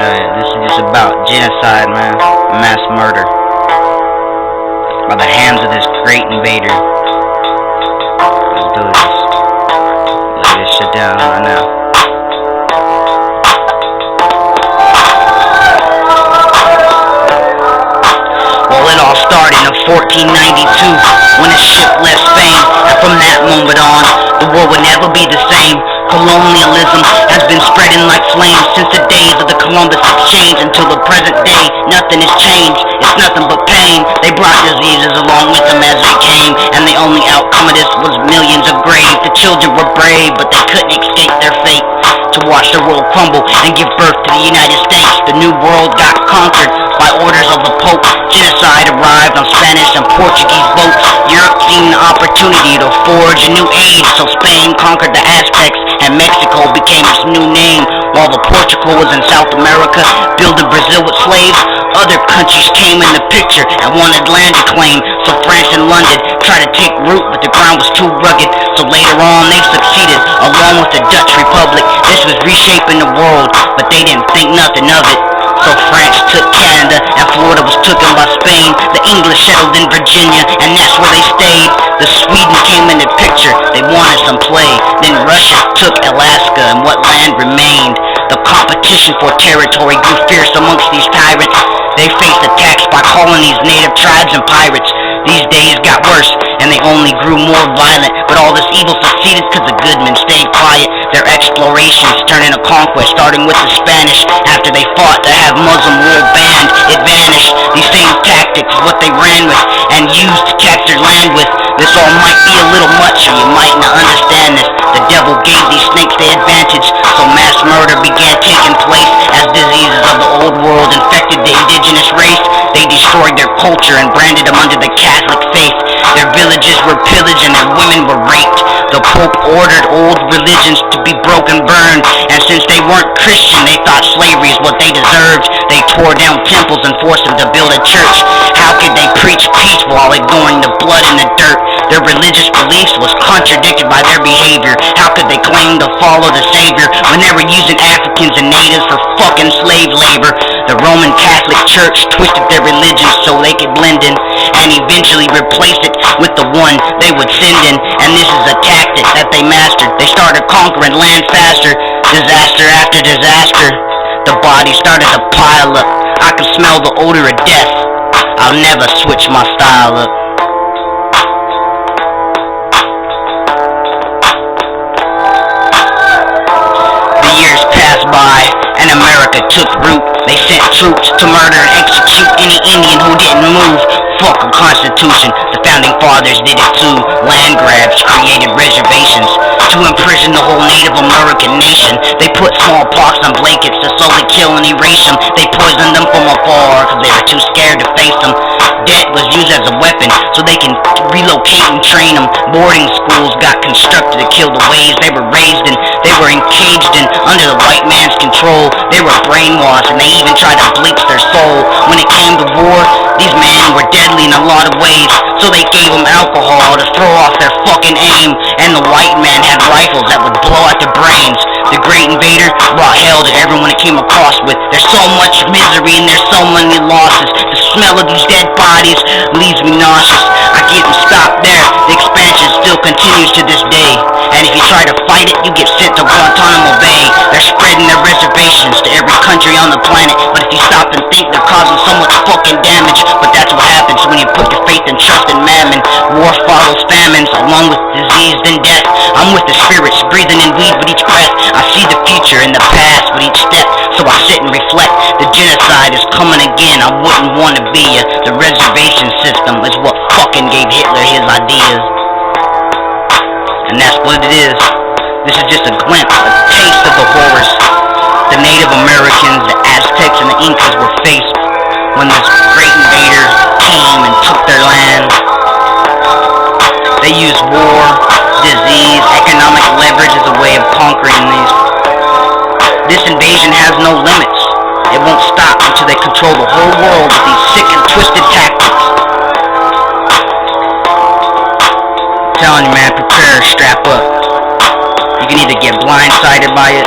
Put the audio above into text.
This is just about genocide, man. Mass murder by the hands of this great invader. Let's do this. Lay this shit down right now. Well, it all started in 1492 when a ship left Spain, and from that moment on, the world would never be the same. Colonialism has been spreading like flames since the days of the Columbus Exchange until the present day. Nothing has changed, it's nothing but pain. They brought diseases along with them as they came, and the only outcome of this was millions of graves. The children were brave, but they couldn't escape their fate to watch the world crumble and give birth to the United States. The new world got conquered by orders of the Pope. Genocide arrived on Spanish and Portuguese boats. Europe seen the opportunity to forge a new age, so Spain conquered the Aztecs and Mexico became its new name. While the Portugal was in South America building Brazil with slaves, other countries came in the picture and wanted land to claim. So France and London tried to take root, but the ground was too rugged. So later on they succeeded along with the Dutch Republic. This was reshaping the world, but they didn't think nothing of it. So France took Canada and Florida was taken by Spain. The English settled in Virginia and that's where they stayed. The Sweden came in the picture, they wanted some play. Then Russia took Alaska and what land remained. The competition for territory grew fierce amongst these tyrants. They faced attacks by colonies, native tribes, and pirates. These days got worse, and they only grew more violent. But all this evil succeeded because the good men stayed quiet. Their explorations turned into conquest, starting with the Spanish. After they fought to have Muslim rule banned, it vanished. These same tactics, what they ran with and used to capture land with. This all might be a little much, or you might not understand this. The devil gave these snakes the advantage, so mass murder began taking place as diseases of the old world infected the indigenous race. They destroyed their culture and branded them under the Catholic faith. Their villages were pillaged and their women were raped. The Pope ordered old religions to be broken, burned, and since they weren't Christian, they thought slavery is what they deserved. They tore down temples and forced them to build a church. How could they preach peace while ignoring the blood and the dirt? Their religious beliefs was contradicted by their behavior. How could they claim to follow the Savior when they were using Africans and natives for fucking slave labor? The Roman Catholic Church twisted their religion so they could blend in and eventually replace it with the one they would send in. And this is a tactic that they mastered. They started conquering land faster, disaster after disaster. The bodies started to pile up. I could smell the odor of death. I'll never switch my style up. The years passed by and America took root. They sent troops to murder and execute any Indian who didn't move. Fuck a constitution, the founding fathers did it too. Land grabs created reservations to imprison the whole Native American nation. They put smallpox on blankets to slowly kill and erase them. They poisoned them from afar because they were too scared to face them. Debt was used as a weapon so they can relocate and train them. Boarding schools got constructed to kill the ways they were raised in. They were encaged in under the white man's control. They were brainwashed and they even tried to bleach their soul. When it came to war, these men were deadly in a lot of ways, so they gave them alcohol to throw off their fucking aim. And the white man had rifles that would blow out their brains. The Great Invader brought hell to everyone it came across with. There's so much misery and there's so many losses. The smell of these dead bodies leaves me nauseous. I can't stop there. The expansion still continues to this day. And if you try to fight it, you get sent to Guantanamo Bay. They're spreading their reservations to every country on the planet. But if you stop and think, they're causing so much fucking damage. But that's what happens when you put your faith and trust in mammon. War follows famines, along with disease and death. I'm with the spirits, breathing in weed with each breath. I see the future and the past with each step, so I sit and reflect. The genocide is coming again, I wouldn't want to be ya. The reservation system is what fucking gave Hitler his ideas. And that's what it is. This is just a glimpse, a taste of the horrors the Native Americans, the Aztecs, and the Incas were faced when this great invader came and took their land. They used war, disease, economic leverage as a way of conquering these. This invasion has no limits. It won't stop until they control the whole world with these sick and twisted tactics. I'm telling you, man, prepare, strap up. You can either get blindsided by it,